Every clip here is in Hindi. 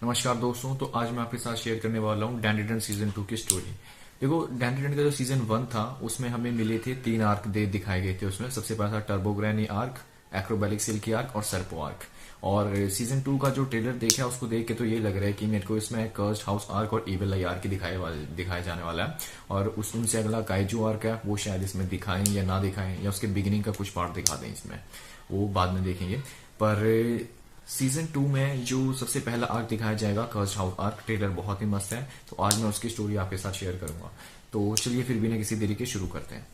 नमस्कार दोस्तों। तो आज मैं आपके साथ शेयर करने वाला हूँ डैंडिडन सीजन 2 की स्टोरी। देखो, डैंडिडन का जो सीजन 1 था उसमें हमें मिले थे 3 आर्क दे दिखाए गए थे। उसमें सबसे पहला था टर्बोग्रैनी आर्क, एक्रोबैलिक सिल्की आर्क और सर्पो आर्क। और सीजन 2 का जो ट्रेलर देखा उसको देख के तो ये लग रहा है कि मेरे को इसमें कर्स्ड हाउस आर्क और इविल आई आर्क दिखाया जाने वाला है। और उस उनसे अगला काइजू आर्क है, वो शायद इसमें दिखाएं या ना दिखाएं, या उसके बिगिनिंग का कुछ पार्ट दिखा दें इसमें, वो बाद में देखेंगे। पर सीजन 2 में जो सबसे पहला आर्क दिखाया जाएगा, कर्स्ड हाउस आर्क, ट्रेलर बहुत ही मस्त है। तो आज मैं उसकी स्टोरी आपके साथ शेयर करूंगा। तो चलिए फिर बिना किसी देरी के शुरू करते हैं।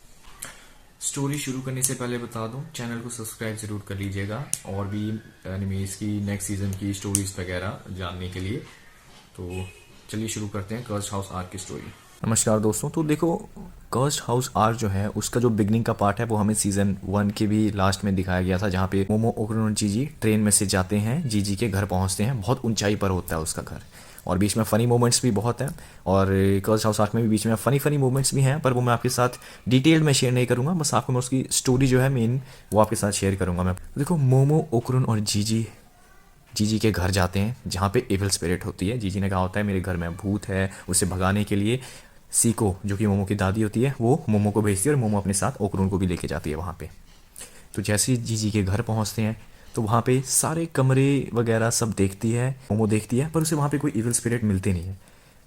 स्टोरी शुरू करने से पहले बता दूं, चैनल को सब्सक्राइब जरूर कर लीजिएगा और भी एनिमेज की नेक्स्ट सीजन की स्टोरीज वगैरह जानने के लिए। तो चलिए शुरू करते हैं कर्स्ड हाउस आर्क की स्टोरी। नमस्कार दोस्तों। तो देखो, कर्स्ड हाउस आर्क जो है उसका जो बिगनिंग का पार्ट है वो हमें सीजन 1 के भी लास्ट में दिखाया गया था, जहाँ पे मोमो, ओकुरो और जीजी ट्रेन में से जाते हैं, जीजी के घर पहुँचते हैं। बहुत ऊंचाई पर होता है उसका घर, और बीच में फ़नी मोमेंट्स भी बहुत हैं। और कर्स्ड हाउस आर्क में भी बीच में फ़नी मोमेंट्स भी हैं, पर वो मैं आपके साथ डिटेल में शेयर नहीं करूँगा। बस आपको मैं उसकी स्टोरी जो है मेन, वो आपके साथ शेयर करूँगा मैं। देखो, मोमो, ओकुरुन और जीजी जीजी के घर जाते हैं जहाँ पे एविल स्पिरिट होती है। जीजी ने कहा होता है मेरे घर में भूत है, उसे भगाने के लिए सीको, जो कि मोमो की दादी होती है, वो मोमो को भेजती है और मोमो अपने साथ ओकुरुन को भी लेके जाती है वहाँ पे। तो जैसे ही जीजी के घर पहुँचते हैं तो वहाँ पे सारे कमरे वगैरह सब देखती है, मोमो देखती है, पर उसे वहाँ पे कोई इविल स्पिरिट मिलते नहीं है।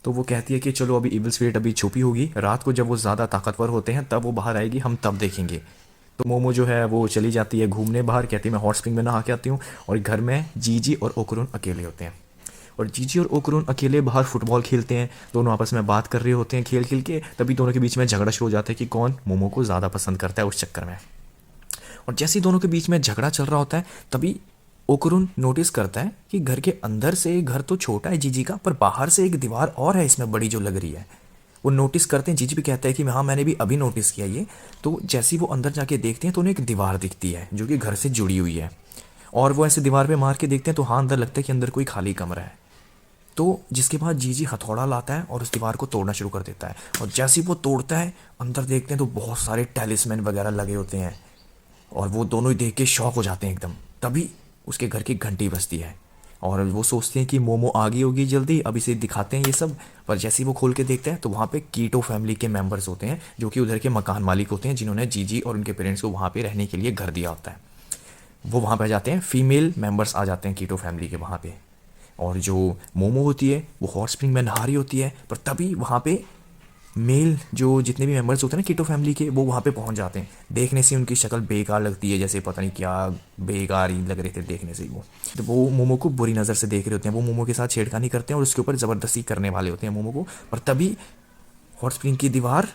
तो वो कहती है कि चलो अभी इविल स्पिरिट अभी छुपी होगी, रात को जब वो ज़्यादा ताकतवर होते हैं तब वो बाहर आएगी, हम तब देखेंगे। तो मोमो जो है वो चली जाती है घूमने बाहर, कहती है मैं हॉट स्प्रिंग में नहा के आती हूँ। और घर में जीजी और ओकुरुन अकेले होते हैं, और जीजी और ओकुरुन अकेले बाहर फुटबॉल खेलते हैं। दोनों आपस में बात कर रहे होते हैं खेल खेल के, तभी दोनों के बीच में झगड़ा शुरू हो जाता है कि कौन मोमो को ज़्यादा पसंद करता है उस चक्कर में। और जैसे ही दोनों के बीच में झगड़ा चल रहा होता है तभी ओकुरुन नोटिस करता है कि घर के अंदर से, घर तो छोटा है जीजी का, पर बाहर से एक दीवार और है इसमें बड़ी जो लग रही है। वो नोटिस करते हैं, जीजी भी कहता है कि हाँ मैंने भी अभी नोटिस किया ये। तो जैसे ही वो अंदर जाके देखते हैं तो उन्हें एक दीवार दिखती है जो कि घर से जुड़ी हुई है। और वो ऐसे दीवार पे मार के देखते हैं तो हाँ, अंदर लगता है कि अंदर कोई खाली कमरा है। तो जिसके बाद जीजी हथौड़ा लाता है और उस दीवार को तोड़ना शुरू कर देता है। और जैसे ही वो तोड़ता है, अंदर देखते हैं तो बहुत सारे टैलिस्मैन वगैरह लगे होते हैं, और वो दोनों ही देख के शॉक हो जाते हैं एकदम। तभी उसके घर की घंटी बजती है और वो सोचते हैं कि मोमो आ गई होगी जल्दी, अब इसे दिखाते हैं ये सब। पर जैसे ही वो खोल के देखते हैं तो वहाँ पे कीटो फैमिली के मेंबर्स होते हैं, जो कि उधर के मकान मालिक होते हैं, जिन्होंने जीजी और उनके पेरेंट्स को वहाँ पे रहने के लिए घर दिया होता है। वो वहाँ पे आ जाते हैं, फीमेल मेंबर्स आ जाते हैं कीटो फैमिली के वहाँ पे। और जो मोमो होती है वो हॉट स्प्रिंग में नहा रही होती है, पर तभी वहाँ पे मेल जो जितने भी मेंबर्स होते हैं ना कीटो फैमिली के, वो वहाँ पे पहुँच जाते हैं। देखने से उनकी शक्ल बेकार लगती है, जैसे पता नहीं क्या बेकार ही लग रहे थे देखने से ही वो। तो वो मोमो को बुरी नज़र से देख रहे होते हैं, वो मोमो के साथ छेड़खानी करते हैं और उसके ऊपर ज़बरदस्ती करने वाले होते हैं मोमो को। पर तभी हॉट स्प्रिंग की दीवार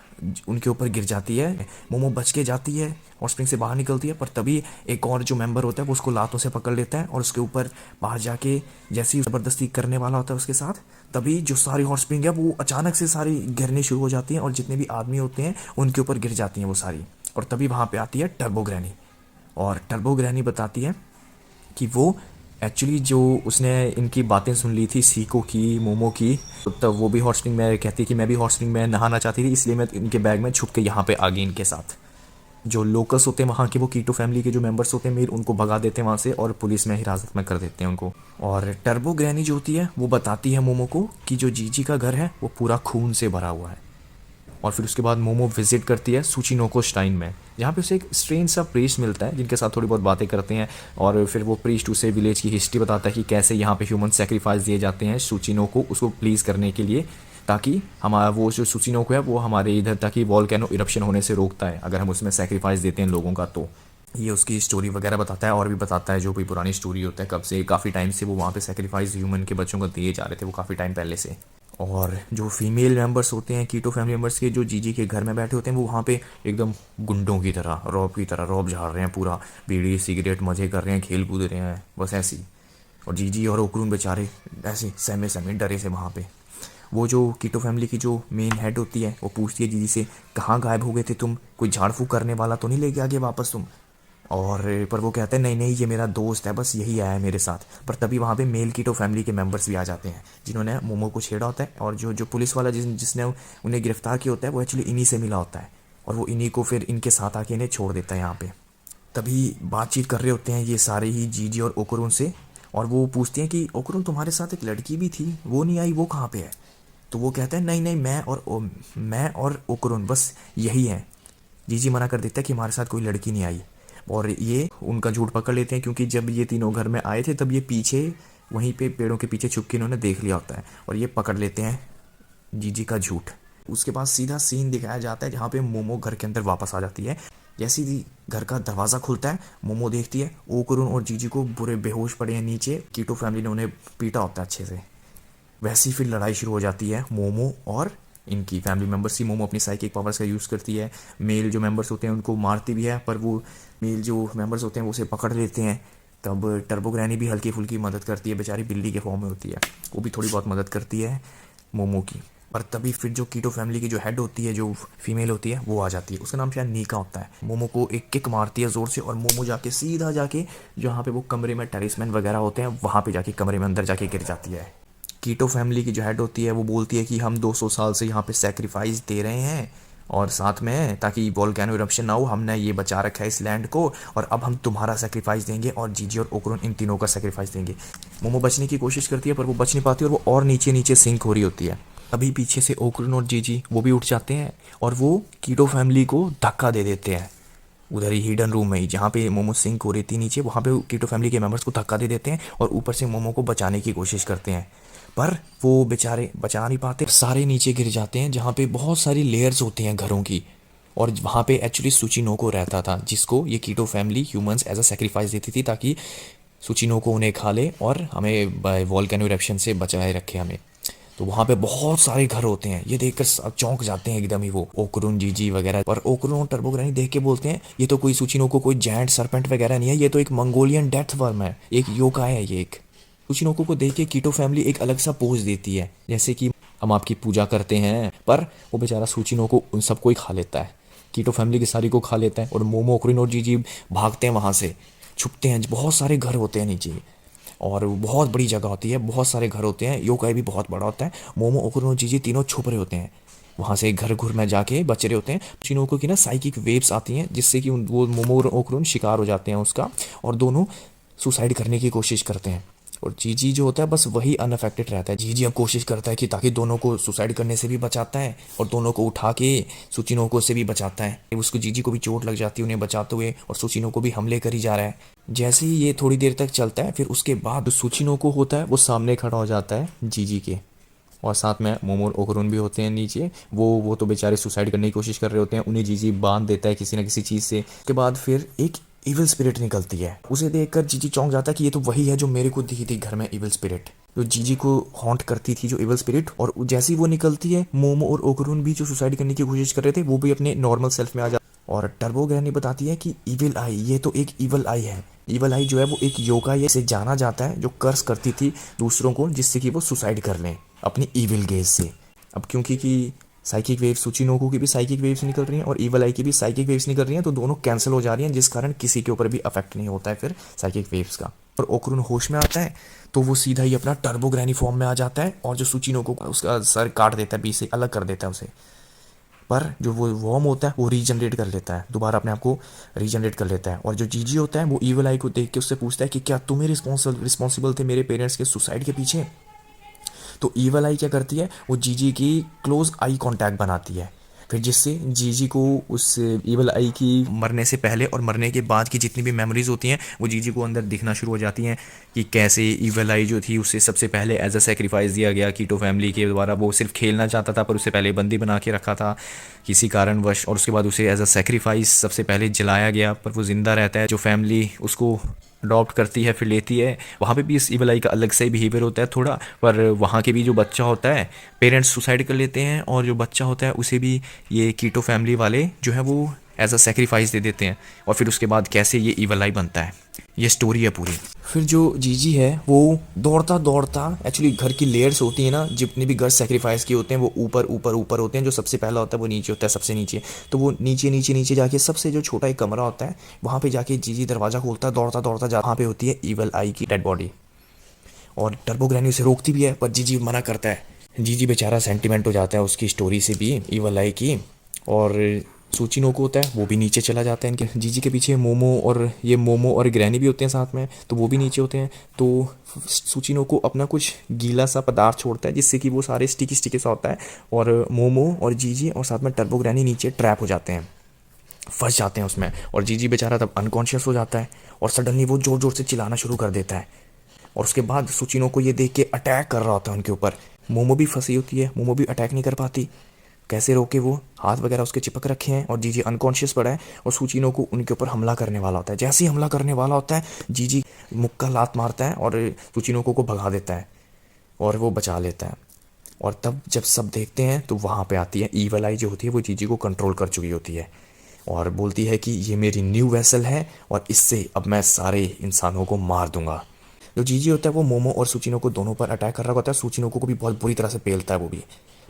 उनके ऊपर गिर जाती है, मोमो बच के जाती है, हॉट स्प्रिंग से बाहर निकलती है। पर तभी एक और जो मेंबर होता है वो उसको लातों से पकड़ लेता है और उसके ऊपर बाहर जाके जैसे ही ज़बरदस्ती करने वाला होता है उसके साथ, तभी जो सारी हॉट स्प्रिंग है वो अचानक से सारी गिरनी शुरू हो जाती हैं और जितने भी आदमी होते हैं उनके ऊपर गिर जाती हैं वो सारी। और तभी वहाँ पे आती है टर्बो ग्रैनी, और टर्बो ग्रैनी बताती है कि वो एक्चुअली जो उसने इनकी बातें सुन ली थी सीको की, मोमो की, तब वो भी हॉट स्प्रिंग में कहती है कि मैं भी हॉट स्प्रिंग में नहाना चाहती थी, इसलिए मैं इनके बैग में छुप के यहाँ पे आ गई इनके साथ। जो लोकल्स होते हैं वहाँ के, वो कीटो फैमिली के जो मेंबर्स होते हैं मेर, उनको भगा देते हैं वहाँ से और पुलिस में हिरासत में कर देते हैं उनको। और टर्बो ग्रैनी जो होती है वो बताती है मोमो को कि जो जीजी का घर है वो पूरा खून से भरा हुआ है। और फिर उसके बाद मोमो विजिट करती है सूचिनोको श्टाइन में, जहाँ पे उसे एक स्ट्रेंज सा प्रीस्ट मिलता है जिनके साथ थोड़ी बहुत बातें करते हैं। और फिर वो प्रीस्ट उसे विलेज की हिस्ट्री बताता है कि कैसे यहाँ पे ह्यूमन सेक्रीफाइस दिए जाते हैं सूचिनोको उसको प्लीज़ करने के लिए, ताकि हमारा वो जो सूचिनोको है वो हमारे इधर, ताकि वॉल्केनो इरप्शन होने से रोकता है अगर हम उसमें सेक्रीफाइस देते हैं लोगों का। तो ये उसकी स्टोरी वगैरह बताता है, और भी बताता है जो भी पुरानी स्टोरी होता है, कब से काफ़ी टाइम से वो वहाँ पे सेक्रीफाइस ह्यूमन के बच्चों को दिए जा रहे थे, वो काफ़ी टाइम पहले से। और जो फीमेल मेंबर्स होते हैं कीटो फैमिली मेंबर्स के, जो जीजी के घर में बैठे होते हैं, वो वहाँ पे एकदम गुंडों की तरह, रौब की तरह रौब झाड़ रहे हैं पूरा, बीड़ी सिगरेट मज़े कर रहे हैं, खेल कूद रहे हैं, बस ऐसी। और जीजी और ओकुरुन बेचारे ऐसे सहमे सहमे डरे से वहाँ पे। वो जो कीटो फैमिली की जो मेन हेड होती है वो पूछती है जीजी से, कहाँ गायब हो गए थे तुम, कोई झाड़ फूक करने वाला तो नहीं लेके आ गए वापस तुम? और पर वो कहते हैं नहीं नहीं, ये मेरा दोस्त है, बस यही आया है मेरे साथ। पर तभी वहाँ पे मेल कीटो फैमिली के मेंबर्स भी आ जाते हैं जिन्होंने मोमो को छेड़ा होता है, और जो जो पुलिस वाला जिसने उन्हें गिरफ्तार किया होता है वो एक्चुअली इन्हीं से मिला होता है, और वो इन्हीं को फिर इनके साथ आके इन्हें छोड़ देता है यहाँ पे। तभी बातचीत कर रहे होते हैं ये सारे ही जीजी और ओकुरुन से, और वो पूछती हैं कि ओकरुन तुम्हारे साथ एक लड़की भी थी, वो नहीं आई, वो कहाँ पे है? तो वो कहता है नहीं नहीं, मैं और ओकरुन बस यही हैं। जीजी मना कर देता है कि हमारे साथ कोई लड़की नहीं आई। और ये उनका झूठ पकड़ लेते हैं, क्योंकि जब ये तीनों घर में आए थे तब ये पीछे वहीं पे पेड़ों के पीछे छुप के इन्होंने देख लिया होता है, और ये पकड़ लेते हैं जीजी का झूठ। उसके बाद सीधा सीन दिखाया जाता है जहाँ पे मोमो घर के अंदर वापस आ जाती है। जैसे ही घर का दरवाज़ा खुलता है, मोमो देखती है ओकरुन और जीजी को बुरे बेहोश पड़े हैं नीचे, कीटो फैमिली ने उन्हें पीटा होता है अच्छे से। वैसे ही फिर लड़ाई शुरू हो जाती है मोमो और इनकी फैमिली मेम्बर्स की। मोमो अपनी साइकिक पावर्स का यूज़ करती है, मेल जो मेम्बर्स होते हैं उनको मारती भी है, पर वो मेल जो मेम्बर्स होते हैं वो उसे पकड़ लेते हैं। तब टर्बो ग्रैनी भी हल्की फुल्की मदद करती है, बेचारी बिल्ली के फॉर्म में होती है, वो भी थोड़ी बहुत मदद करती है मोमो की। पर तभी फिर जो कीटो फैमिली की जो हेड होती है, जो फीमेल होती है, वो आ जाती है। उसका नाम शायद नीका होता है। मोमो को एक किक मारती है ज़ोर से, और मोमो जाके सीधा जाके जहाँ पे वो कमरे में टेरिसमैन वगैरह होते हैं वहाँ पे जाके कमरे में अंदर जाके गिर जाती है। कीटो फैमिली की जो हेड होती है वो बोलती है कि हम 200 साल से यहाँ पे सेक्रीफाइस दे रहे हैं, और साथ में ताकि वोल्केनो इरप्शन ना हो, हमने ये बचा रखा है इस लैंड को, और अब हम तुम्हारा सेक्रीफाइस देंगे और जीजी और ओकरुन इन तीनों का सेक्रीफाइस देंगे। मोमो बचने की कोशिश करती है पर वो बच नहीं पाती, और वो और नीचे नीचे सिंक हो रही होती है। अभी पीछे से ओकरुन और जीजी वो भी उठ जाते हैं, और वो कीटो फैमिली को धक्का दे देते हैं उधर ही हिडन रूम में ही, जहाँ पे मोमो सिंक हो रही थी नीचे, वहाँ पे कीटो फैमिली के मेंबर्स को धक्का दे देते हैं और ऊपर से मोमो को बचाने की कोशिश करते हैं। पर वो बेचारे बचा नहीं पाते, सारे नीचे गिर जाते हैं, जहाँ पे बहुत सारी लेयर्स होती हैं घरों की। और वहाँ पे एक्चुअली सुचिनोको रहता था, जिसको ये कीटो family humans as a sacrifice देती थी, ताकि सुचिनोको उन्हें खा ले और हमें वॉल्केनो इरप्शन से बचाए रखे हमें। तो वहाँ पे बहुत सारे घर होते हैं, ये देखकर सब चौंक जाते हैं एकदम ही वो ओकरुन जीजी वगैरह। पर ओकरुन और टर्बो ग्रैनी देख के बोलते हैं ये तो कोई सुचिनोको कोई जायंट सरपेंट वगैरह नहीं है, ये तो एक मंगोलियन डेथ वर्म है, एक योकाई है ये एक। सुचिनोको को देख के कीटो फैमिली एक अलग सा पोज देती है, जैसे कि हम आपकी पूजा करते हैं। पर वो बेचारा सुचिनोको उन सबको ही खा लेता है, कीटो फैमिली की सारी को खा लेता है। और मोमो ओकरुन और जीजी भागते हैं वहाँ से, छुपते हैं। बहुत सारे घर होते हैं नीचे, और बहुत बड़ी जगह होती है, बहुत सारे घर होते हैं, योकाई भी बहुत बड़ा होता है। मोमो ओकरुन और जीजी तीनों छुप रहे होते हैं वहाँ से, घर घुर में जाके बच रहे होते हैं। चिनोको की ना साइकिक वेव्स आती हैं, जिससे कि वो मोमो और ओकरुन शिकार हो जाते हैं उसका, और दोनों सुसाइड करने की कोशिश करते हैं। और जीजी जो होता है बस वही अनअफेक्टेड रहता है। जीजी अब कोशिश करता है कि ताकि दोनों को सुसाइड करने से भी बचाता है, और दोनों को उठा के सुचिनोको से भी बचाता है। उसको जीजी को भी चोट लग जाती है उन्हें बचाते हुए, और सुचिनोको भी हमले कर ही जा रहा है। जैसे ही ये थोड़ी देर तक चलता है, फिर उसके बाद सुचिनोको होता है वो सामने खड़ा हो जाता है जीजी के, और साथ में मोमो और ओकरुन भी होते हैं नीचे। वो तो बेचारे सुसाइड करने की कोशिश कर रहे होते हैं, उन्हें जीजी बांध देता है किसी न किसी चीज़ से। उसके बाद फिर एक इविल स्पिरिट निकलती है, उसे देखकर जीजी चौंक जाता है कि ये तो वही है जो मेरे को दिखी थी घर में, इविल स्पिरिट जो जीजी को हॉन्ट करती थी, जो इविल स्पिरिट। और जैसे ही वो निकलती है, मोमो और ओकरुन भी जो सुसाइड करने की कोशिश कर रहे थे वो भी अपने नॉर्मल सेल्फ में आ जाते। और टर्बो ग्रैनी बताती है कि इविल आई, ये तो एक इविल आई है। इविल आई जो है वो एक योकाई से जाना जाता है, जो कर्स करती थी दूसरों को, जिससे कि वो सुसाइड कर लें अपनी इविल गेज से। अब क्योंकि कि साइकिक वेव्स, सुचिनोको की भी साइकिक वेव्स निकल रही हैं और इविल आई की भी साइकिक वेव्स निकल रही हैं, तो दोनों कैंसिल हो जा रही हैं, जिस कारण किसी के ऊपर भी अफेक्ट नहीं होता है फिर साइकिक वेव्स का। और ओकरुन होश में आता है तो वो सीधा ही अपना टर्बो ग्रैनी फॉर्म में आ जाता है, और जो सुचिनोको उसका सर काट देता है, बीच से अलग कर देता है उसे। पर जो वो वॉर्म होता है वो रीजनरेट कर लेता है, दोबारा अपने आप को रीजनरेट कर लेता है। और जो जीजी होता है वो इविल आई को देख के उससे पूछता है कि क्या तुम ही रिस्पॉन्सिबल थे मेरे पेरेंट्स के सुसाइड के पीछे? तो इविल आई क्या करती है, वो जीजी की क्लोज आई कांटेक्ट बनाती है, फिर जिससे जीजी को उस इविल आई की मरने से पहले और मरने के बाद की जितनी भी मेमोरीज होती हैं वो जीजी को अंदर दिखना शुरू हो जाती हैं, कि कैसे इविल आई जो थी उसे सबसे पहले एज अ सेक्रीफाइस दिया गया कीटो फैमिली के द्वारा। वो सिर्फ खेलना चाहता था, पर उससे पहले बंदी बना के रखा था किसी कारणवश, और उसके बाद उसे एज अ सेक्रीफाइस सबसे पहले जलाया गया, पर वो जिंदा रहता है। जो फैमिली उसको अडॉप्ट करती है फिर लेती है, वहाँ पे भी इस इविल आई का अलग से बिहेवियर होता है थोड़ा। पर वहाँ के भी जो बच्चा होता है, पेरेंट्स सुसाइड कर लेते हैं, और जो बच्चा होता है उसे भी ये कीटो फैमिली वाले जो है वो एज अ सेक्रीफाइस दे देते हैं, और फिर उसके बाद कैसे ये इविल आई बनता है, ये स्टोरी है पूरी। फिर जो जीजी है वो दौड़ता दौड़ता, एक्चुअली घर की लेयर्स होती है ना, जितने भी घर सेक्रीफाइस किए होते हैं वो ऊपर ऊपर ऊपर होते हैं, जो सबसे पहला होता है वो नीचे होता है, सबसे नीचे। तो वो नीचे नीचे नीचे जाके सबसे जो छोटा एक कमरा होता है वहाँ पे जाके जीजी दरवाज़ा खोलता है, दौड़ता दौड़ता जा, वहाँ पे होती है इविल आई की डेड बॉडी। और टर्बो ग्रैनी उसे रोकती भी है, पर जीजी मना करता है। जीजी बेचारा सेंटिमेंट हो जाता है उसकी स्टोरी से भी, इविल आई की। और सूचिनो को होता है वो भी नीचे चला जाता है इनके जीजी के पीछे। मोमो और ग्रैनी भी होते हैं साथ में, तो वो भी नीचे होते हैं। तो सूचिनो को अपना कुछ गीला सा पदार्थ छोड़ता है जिससे कि वो सारे स्टिकी स्टिकी सा होता है, और मोमो और जीजी और साथ में टर्बो ग्रैनी नीचे ट्रैप हो जाते हैं, फंस जाते हैं उसमें। और जीजी बेचारा तब अनकॉन्शियस हो जाता है और सडनली वो जोर जोर से चिल्लाना शुरू कर देता है। और उसके बाद सुचिनो को ये देख के अटैक कर रहा होता है उनके ऊपर। मोमो भी फंसी होती है, मोमो भी अटैक नहीं कर पाती। कैसे रोके, वो हाथ वगैरह उसके चिपक रखे हैं और जीजी अनकॉन्शियस पड़ा है और सुचिनो को उनके ऊपर हमला करने वाला होता है। जैसे ही हमला करने वाला होता है जीजी मुक्का लात मारता है और सुचिनो को भगा देता है और वो बचा लेता है। और तब जब सब देखते हैं तो वहाँ पे आती है ईवल आई जो होती है, वो जीजी को कंट्रोल कर चुकी होती है और बोलती है कि ये मेरी न्यू वेसल है और इससे अब मैं सारे इंसानों को मार दूंगा। जो जीजी होता है वो मोमो और सुचिनो को दोनों पर अटैक कर रहा होता है। सुचिनो को भी बहुत बुरी तरह से पेलता है वो भी,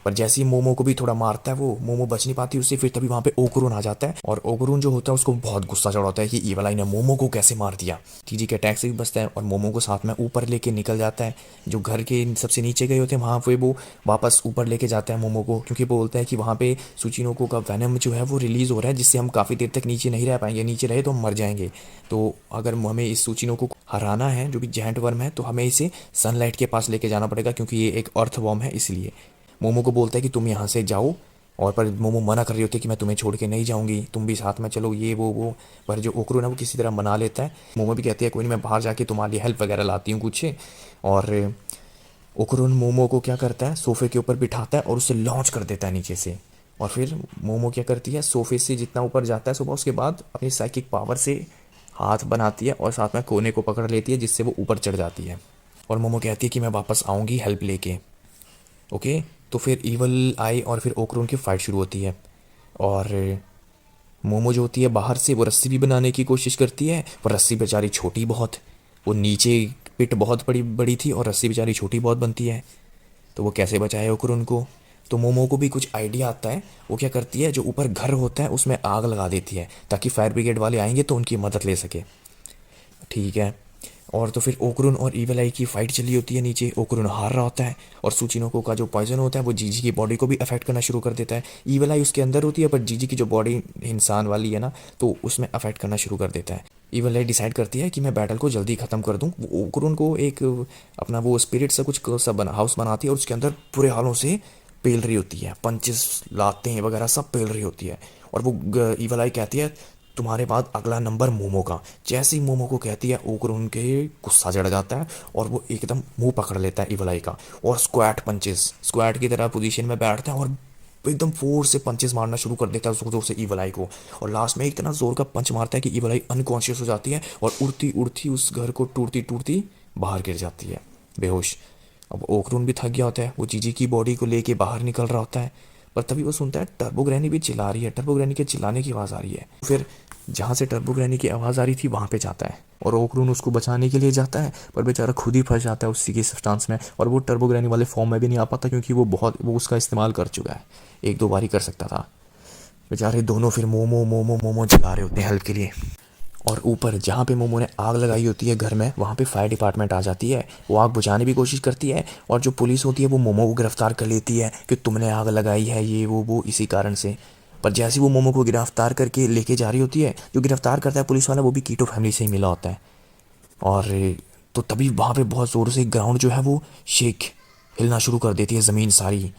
पर जैसे ही मोमो को भी थोड़ा मारता है वो मोमो बच नहीं पाती उससे। फिर तभी वहाँ पे ओकुरुन आ जाता है और ओकुरुन जो होता है उसको बहुत गुस्सा चढ़ा होता है कि ईवल आई ने मोमो को कैसे मार दिया। जीजी के अटैक से भी बचता है और मोमो को साथ में ऊपर लेके निकल जाता है। जो घर के सबसे नीचे गए होते हैं वहाँ पे वो वापस ऊपर लेके जाता है मोमो को, क्योंकि वो बोलता है कि वहाँ पे सुचिनोको का वेनम जो है वो रिलीज़ हो रहा है जिससे हम काफ़ी देर तक नीचे नहीं रह पाएंगे, नीचे रहे तो हम मर जाएंगे। तो अगर हमें इस सुचिनोको को हराना है जो भी जायंट वर्म है तो हमें इसे सनलाइट के पास लेके जाना पड़ेगा, क्योंकि ये एक अर्थ वॉर्म है इसलिए। मोमो को बोलता है कि तुम यहाँ से जाओ, और पर मोमो मना कर रही होती है कि मैं तुम्हें छोड़ के नहीं जाऊंगी, तुम भी साथ में चलो, ये वो। पर जो ओकुरुन है वो किसी तरह मना लेता है। मोमो भी कहती है कोई नहीं, मैं बाहर जाके तुम्हारे लिए हेल्प वगैरह लाती हूँ कुछ। और ओकुरुन मोमो को क्या करता है, सोफे के ऊपर बिठाता है और उसे लॉन्च कर देता है नीचे से। और फिर मोमो क्या करती है, सोफे से जितना ऊपर जाता है सुबह उसके बाद अपनी साइकिक पावर से हाथ बनाती है और साथ में कोने को पकड़ लेती है जिससे वो ऊपर चढ़ जाती है। और मोमो कहती है कि मैं वापस आऊँगी हेल्प लेके। ओके, तो फिर ईवल आई और फिर ओकुरुन की फाइट शुरू होती है। और मोमो जो होती है बाहर से वो रस्सी भी बनाने की कोशिश करती है, पर रस्सी बेचारी छोटी बहुत, वो नीचे पिट बहुत बड़ी बड़ी थी और रस्सी बेचारी छोटी बहुत बनती है। तो वो कैसे बचाए ओकुरुन को। तो मोमो को भी कुछ आइडिया आता है। वो क्या करती है, जो ऊपर घर होता है उसमें आग लगा देती है ताकि फायर ब्रिगेड वाले आएंगे तो उनकी मदद ले सके। ठीक है। और तो फिर ओकुरुन और ईवल आई की फाइट चली होती है नीचे। ओकुरुन हार रहा होता है और सुचिनोको का जो पॉइजन होता है वो जीजी की बॉडी को भी अफेक्ट करना शुरू कर देता है। ईवल आई उसके अंदर होती है पर जीजी की जो बॉडी इंसान वाली है ना, तो उसमें अफेक्ट करना शुरू कर देता है। ईवल आई डिसाइड करती है कि मैं बैटल को जल्दी ख़त्म कर दूँ। वो ओकुरुन को एक अपना वो स्पिरिट सा कुछ सा हाउस बनाती है और उसके अंदर बुरे हालों से पेल रही होती है, पंचेस लाते वगैरह सब पेल रही होती है। और वो ईवल आई कहती है तुम्हारे बाद अगला नंबर मोमो का। जैसे ही मोमो को कहती है ओकुरुन के गुस्सा चढ़ जाता है और वो एकदम मुंह पकड़ लेता है ईवल आई का और स्क्वाट की तरह पोजीशन में बैठता है और एकदम फोर्स से पंचेस मारना शुरू कर देता है जोर जोर से ईवल आई को। और लास्ट में इतना जोर का पंच मारता है कि ईवल आई अनकॉन्शियस हो जाती है और उड़ती उड़ती उस घर को टूटती टूटती बाहर गिर जाती है बेहोश। अब ओकुरुन भी थक गया होता है, वो जीजी की बॉडी को लेके बाहर निकल रहा होता है, पर तभी वो सुनता है टर्बो ग्रैनी भी चिल्ला रही है। टर्बो ग्रैनी के चिल्लाने की आवाज़ आ रही है। फिर जहाँ से टर्बो ग्रैनी की आवाज़ आ रही थी वहाँ पे जाता है और ओकुरुन उसको बचाने के लिए जाता है, पर बेचारा खुद ही फंस जाता है उसी के सब्सटेंस में। और वो टर्बो ग्रैनी वाले फॉर्म में भी नहीं आ पाता क्योंकि वो उसका इस्तेमाल कर चुका है, एक दो बार ही कर सकता था। बेचारे दोनों फिर मोमो मोमो मोमो चिल्ला रहे होते हैं हेल्प के लिए। और ऊपर जहाँ पे मोमो ने आग लगाई होती है घर में, वहाँ पे फायर डिपार्टमेंट आ जाती है। वो आग बुझाने की कोशिश करती है और जो पुलिस होती है वो मोमो को गिरफ्तार कर लेती है कि तुमने आग लगाई है ये वो इसी कारण से। पर जैसे वो मोमो को गिरफ्तार करके लेके जा रही होती है, जो गिरफ्तार करता है पुलिस वाला वो भी कीटो फैमिली से ही मिला होता है। और तो तभी वहाँ पे बहुत ज़ोर से ग्राउंड जो है वो शेक हिलना शुरू कर देती है ज़मीन सारी,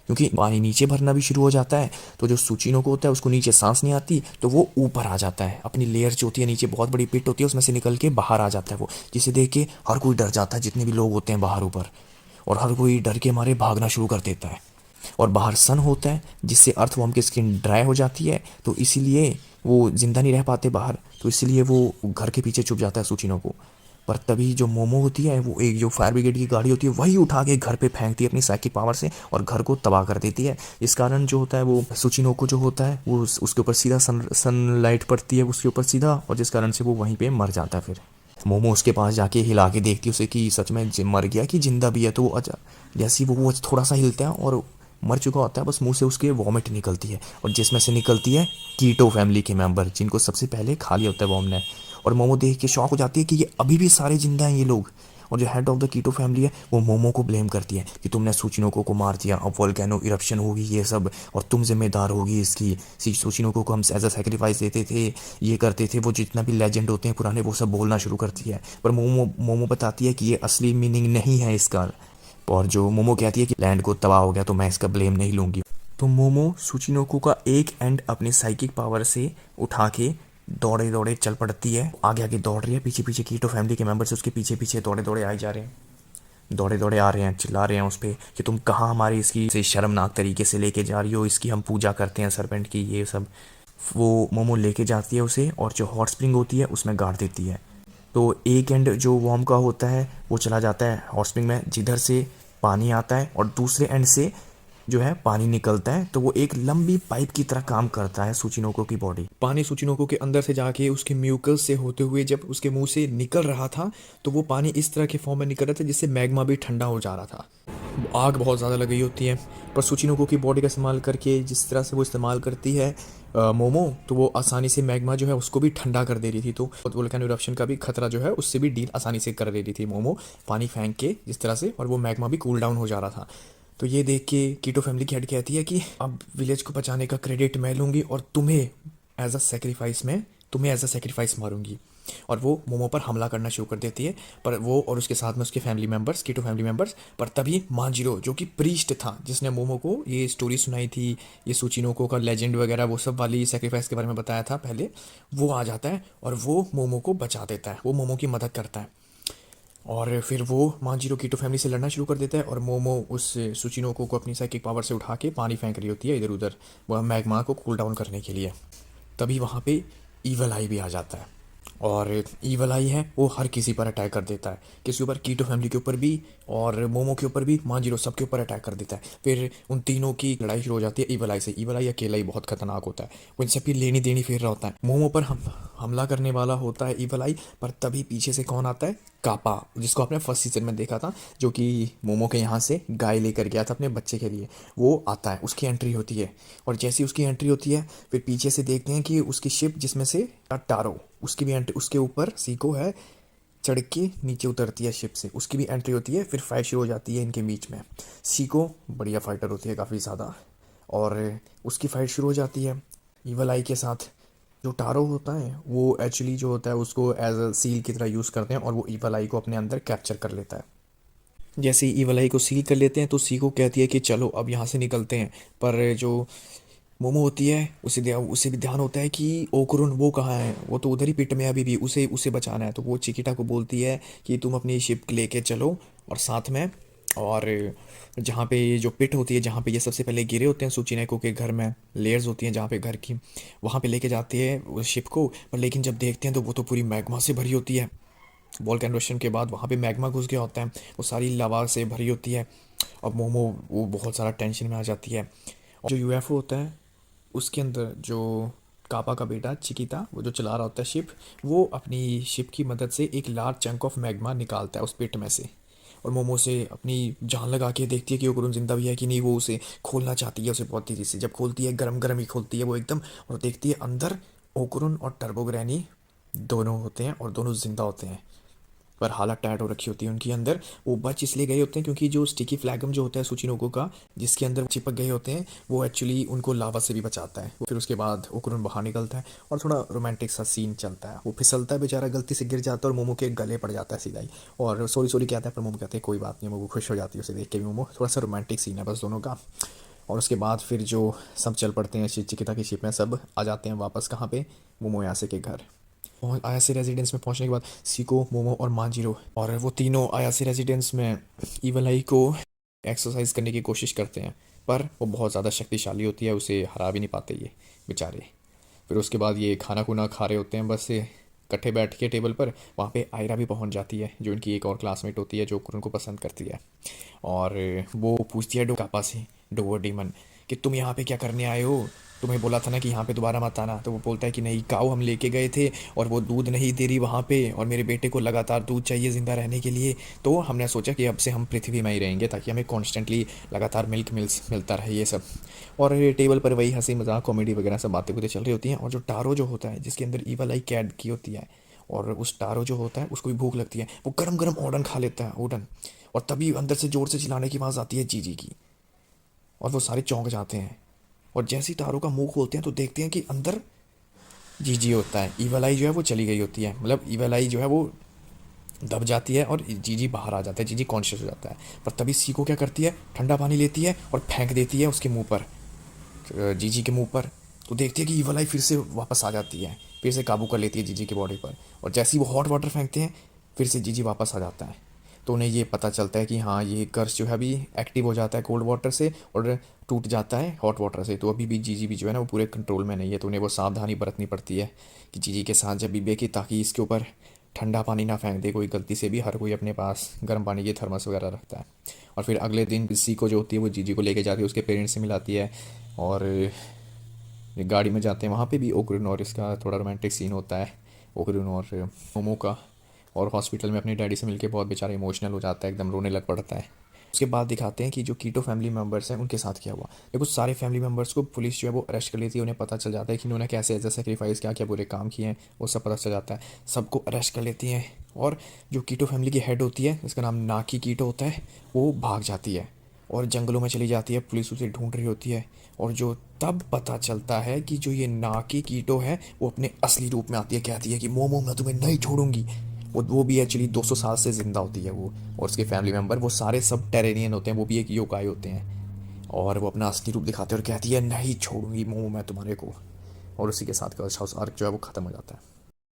क्योंकि पानी नीचे भरना भी शुरू हो जाता है। तो जो सुचिनो को होता है उसको नीचे सांस नहीं आती तो वो ऊपर आ जाता है, अपनी लेयर जो होती है नीचे बहुत बड़ी पिट होती है उसमें से निकल के बाहर आ जाता है वो, जिसे देख के हर कोई डर जाता है, जितने भी लोग होते हैं बाहर ऊपर, और हर कोई डर के मारे भागना शुरू कर देता है। और बाहर सन होता है जिससे अर्थवॉर्म की स्किन ड्राई हो जाती है, तो इसीलिए वो जिंदा नहीं रह पाते बाहर, तो इसलिए वो घर के पीछे छुप जाता है सुचिनो को। पर तभी जो मोमो होती है वो एक जो फायर ब्रिगेड की गाड़ी होती है वही उठा के घर पे फेंकती है अपनी साइकिक पावर से और घर को तबाह कर देती है। इस कारण जो होता है वो सुचिनो को जो होता है वो उसके ऊपर सीधा सनलाइट पड़ती है उसके ऊपर सीधा, और जिस कारण से वो वहीं पे मर जाता है। फिर मोमो उसके पास जाके हिला के देखती है उसे कि सच में मर गया कि जिंदा भी है। तो वो जैसे ही वो थोड़ा सा हिलता है और मर चुका होता है, बस मुंह से उसके वॉमिट निकलती है और जिसमें से निकलती है कीटो फैमिली के मेंबर जिनको सबसे पहले खा लिया होता है वॉर्म ने। और मोमो देख के शॉक हो जाती है कि ये अभी भी सारे जिंदा हैं ये लोग, और जो head of the keto family है वो मोमो को ब्लेम करती है कि तुमने सूचिनोको को मार दिया, अब वोल्केनो इरप्शन होगी ये सब और तुम जिम्मेदार होगी इसकी। सूचिनोको को हम एज अ सेक्रीफाइस देते थे, ये करते थे, वो जितना भी लेजेंड होते हैं पुराने वो सब बोलना शुरू करती है। पर मोमो मोमो बताती है कि ये असली मीनिंग नहीं है इसका। और जो मोमो कहती है कि लैंड को तबाह हो गया तो मैं इसका ब्लेम नहीं लूँगी। तो मोमो सूचिनोको का एक एंड अपने साइकिक पावर से उठा के दौड़े दौड़े चल पड़ती है, आगे आगे दौड़ रही है, पीछे पीछे कीटो फैमिली के मेंबर्स उसके पीछे पीछे दौड़े दौड़े आए जा रहे हैं, दौड़े दौड़े आ रहे हैं, चिल्ला रहे हैं उस पर कि तुम कहाँ हमारी इसकी से शर्मनाक तरीके से लेके जा रही हो, इसकी हम पूजा करते हैं सरपेंट की, ये सब। वो मोमो लेके जाती है उसे और जो हॉट स्प्रिंग होती है उसमें गाड़ देती है। तो एक एंड जो वॉर्म का होता है वो चला जाता है हॉट स्प्रिंग में जिधर से पानी आता है, और दूसरे एंड से जो है पानी निकलता है। तो वो एक लंबी पाइप की तरह काम करता है सूचिनोको की बॉडी। पानी सूचिनोको के अंदर से जाके उसके म्यूकस से होते हुए जब उसके मुंह से निकल रहा था तो वो पानी इस तरह के फॉर्म में निकल रहा था जिससे मैग्मा भी ठंडा हो जा रहा था। आग बहुत ज़्यादा लगी होती है, पर सूचिनोको की बॉडी का इस्तेमाल करके जिस तरह से वो इस्तेमाल करती है मोमो, तो वो आसानी से मैग्मा जो है उसको भी ठंडा कर दे रही थी। तो वोल्केनो इरप्शन का भी खतरा जो है उससे भी डील आसानी से कर दे रही थी मोमो, पानी फेंक के जिस तरह से, और वो मैग्मा भी कूल डाउन हो जा रहा था। तो ये देख के कीटो फैमिली की हेड कहती है कि अब विलेज को बचाने का क्रेडिट मैं लूँगी और तुम्हें एज अ सेक्रीफाइस मारूंगी। और वो मोमो पर हमला करना शुरू कर देती है, पर वो और उसके साथ में उसके फैमिली मेम्बर्स, कीटो फैमिली मेम्बर्स। पर तभी मांजिरो जो कि प्रीस्ट था, जिसने मोमो को ये स्टोरी सुनाई थी, ये सूचिनोको का लेजेंड वगैरह वो सब वाली सेक्रीफाइस के बारे में बताया था पहले, वो आ जाता है और वो मोमो को बचा देता है, वो मोमो की मदद करता है। और फिर वो मांजिरो कीटो फैमिली से लड़ना शुरू कर देता है और मोमो उस सूचिनोको को अपनी साइकिक पावर से उठा के पानी फेंक रही होती है इधर उधर, वह मैग्मा को कूल डाउन करने के लिए। तभी वहाँ पे ईवल आई भी आ जाता है, और ईवल आई है वो हर किसी पर अटैक कर देता है, किसी ऊपर, कीटो फैमिली के ऊपर भी और मोमो के ऊपर भी, मांजिरो सबके ऊपर अटैक कर देता है। फिर उन तीनों की लड़ाई शुरू हो जाती है ईवल आई से। ईवल आई अकेला ही बहुत खतरनाक होता है, वो इन सबकी लेनी देनी फेर रहा होता है। मोमो पर हमला करने वाला होता है ईवल आई, पर तभी पीछे से कौन आता है, कापा, जिसको आपने फर्स्ट सीजन में देखा था, जो कि मोमो के यहाँ से गाय लेकर गया था अपने बच्चे के लिए, वो आता है, उसकी एंट्री होती है। और जैसी उसकी एंट्री होती है फिर पीछे से देखते हैं कि उसकी शिप जिसमें से टारो, उसकी भी एंट्री, उसके ऊपर सीको है, चढ़ के नीचे उतरती है शिप से, उसकी भी एंट्री होती है। फिर फाइट शुरू हो जाती है इनके बीच में। सीको बढ़िया फाइटर होती है काफ़ी ज़्यादा, और उसकी फाइट शुरू हो जाती है ईवल आई के साथ। जो टारो होता है वो एक्चुअली जो होता है उसको एज अ सील की तरह यूज़ करते हैं, और वो ईवल आई को अपने अंदर कैप्चर कर लेता है। जैसे ही ईवल आई को सील कर लेते हैं तो सीको कहती है कि चलो अब यहाँ से निकलते हैं। पर जो मोमो होती है उसे भी ध्यान होता है कि ओकुरुन वो कहाँ है, वो तो उधर ही पिट में अभी भी, उसे उसे बचाना है। तो वो चिकिटा को बोलती है कि तुम अपनी शिप लेके चलो और साथ में, और जहाँ पे ये जो पिट होती है जहाँ पे ये सबसे पहले गिरे होते हैं सूचिनेको के घर में, लेयर्स होती हैं जहाँ पे घर की, वहाँ पे लेके जाते हैं उस शिप को। पर लेकिन जब देखते हैं तो वो तो पूरी मैग्मा से भरी होती है। वॉल्केनो इरप्शन के बाद वहाँ पे मैग्मा घुस गया होता है, वो सारी लावा से भरी होती है। और मोमो वो बहुत सारा टेंशन में आ जाती है। और जो यूएफओ होता है उसके अंदर जो कापा का बेटा चिकिता, वो जो चला रहा होता है शिप, वो अपनी शिप की मदद से एक लार्ज चंक ऑफ मैग्मा निकालता है उस पिट में से, और मोमो से अपनी जान लगा के देखती है कि ओकुरुन जिंदा भी है कि नहीं। वो उसे खोलना चाहती है, उसे बहुत तेज़ी से जब खोलती है, गरम गरम ही खोलती है वो एकदम, और देखती है अंदर ओकुरुन और टर्बो ग्रैनी दोनों होते हैं और दोनों जिंदा होते हैं, पर हालत टाइट हो रखी होती है उनके अंदर। वो बच इसलिए गए होते हैं क्योंकि जो स्टिकी फ्लैगम जो होता है सूचिनोको का, जिसके अंदर चिपक गए होते हैं, वो एक्चुअली उनको लावा से भी बचाता है। फिर उसके बाद ओकुरुन बाहर निकलता है और थोड़ा रोमांटिक सा सीन चलता है। वो फिसलता है बेचारा, गलती से गिर जाता है और मोमो के गले पड़ जाता है सीधा ही, और सॉरी सॉरी कहता है, पर मोमो कहते हैं कोई बात नहीं। मोमो खुश हो जाती है उसे देख के भी। मोमो थोड़ा सा रोमांटिक सीन है बस दोनों का। और उसके बाद फिर जो सब चल पड़ते हैं चिकिता की शिप में, सब आ जाते हैं वापस कहाँ पे, मोमोयासे के घर। आयासे रेजिडेंस में पहुंचने के बाद सीको, मोमो और मांजिरो, और वो तीनों आयासे रेजिडेंस में ईवल आई को एक्सरसाइज करने की कोशिश करते हैं, पर वो बहुत ज़्यादा शक्तिशाली होती है, उसे हरा भी नहीं पाते ये बेचारे। फिर उसके बाद ये खाना खुना खा रहे होते हैं बस इकट्ठे बैठ के टेबल पर। वहाँ पे आयरा भी पहुँच जाती है, जो इनकी एक और क्लासमेट होती है, जो कुरुन को पसंद करती है। और वो पूछती है डोकापा से, डोवर डीमन, कि तुम यहाँ पे क्या करने आए हो, तुम्हें बोला था ना कि यहाँ पे दोबारा मत आना। तो वो बोलता है कि नहीं, काऊ हम लेके गए थे और वो दूध नहीं दे रही वहाँ पे, और मेरे बेटे को लगातार दूध चाहिए ज़िंदा रहने के लिए। तो हमने सोचा कि अब से हम पृथ्वी में ही रहेंगे ताकि हमें कॉन्स्टेंटली लगातार मिलता रहे ये सब। और ये टेबल पर वही हंसी मजाक कॉमेडी वगैरह सब बातें चल रही होती हैं। और जो टारो जो होता है, जिसके अंदर ईवल आई कैद की होती है, और उस टारो जो होता है उसको भी भूख लगती है, वो गरम गरम ओडन खा लेता है, ओडन। और तभी अंदर से जोर से चिल्लाने की आवाज़ आती है जीजी की, और वो सारे चौंक जाते हैं। और जैसे ही टारो का मुंह खोलते हैं तो देखते हैं कि अंदर जीजी होता है। ईवल आई जो है वो चली गई होती है, मतलब ईवल आई जो है वो दब जाती है और जीजी बाहर आ जाता है, जीजी कॉन्शियस हो जाता है। पर तभी सीको क्या करती है, ठंडा पानी लेती है और फेंक देती है उसके मुंह पर, जीजी के मुंह पर। तो देखती है कि ईवल आई फिर से वापस आ जाती है, फिर से काबू कर लेती है जीजी की बॉडी पर। और जैसे ही वो हॉट वाटर फेंकते हैं फिर से जीजी वापस आ जाता है। तो उन्हें ये पता चलता है कि हाँ, ये कर्स जो है अभी एक्टिव हो जाता है कोल्ड वाटर से और टूट जाता है हॉट वाटर से। तो अभी भी जीजी भी जो है ना वो पूरे कंट्रोल में नहीं है, तो उन्हें वो सावधानी बरतनी पड़ती है कि जीजी के साथ जब भी बेके, ताकि इसके ऊपर ठंडा पानी ना फेंक दे कोई गलती से भी। हर कोई अपने पास गर्म पानी के थर्मस वगैरह रखता है। और फिर अगले दिन सीको जो होती है वो जीजी को लेके जाती है, उसके पेरेंट्स से मिलाती है। और गाड़ी में जाते हैं, वहाँ पे भी ओकुरिन और इसका थोड़ा रोमांटिक सीन होता है, ओकुरिन और मोमो का। और हॉस्पिटल में अपने डैडी से मिलके बहुत बेचारा इमोशनल हो जाता है, एकदम रोने लग पड़ता है। उसके बाद दिखाते हैं कि जो कीटो फैमिली मेम्बर्स हैं उनके साथ क्या हुआ। देखो, सारे फैमिली मेम्बर्स को पुलिस जो है वो अरेस्ट कर लेती है, उन्हें पता चल जाता है कि इन्होंने कैसे एज अ सेक्रीफाइस क्या क्या बुरे काम किए हैं, वो सब पता चल जाता है। सबको अरेस्ट कर लेती हैं। और जो कीटो फैमिली की हेड होती है, इसका नाम नाकी कीटो होता है, वो भाग जाती है और जंगलों में चली जाती है, पुलिस उसे ढूंढ रही होती है। और जो तब पता चलता है कि जो ये नाकी कीटो है वो अपने असली रूप में आती है, कहती है कि मोमो मैं तुम्हें नहीं छोड़ूंगी। वो भी एक्चुअली 200 साल से ज़िंदा होती है वो। और उसके फैमिली मेम्बर वो सारे सब टेरेनियन होते हैं, वो भी एक योकाई होते हैं। और वो अपना असली रूप दिखाते हैं और कहती है नहीं छोड़ूंगी मोमो मैं तुम्हारे को। और उसी के साथ गर्ल्स हाउस आर्क जो है वो ख़त्म हो जाता है।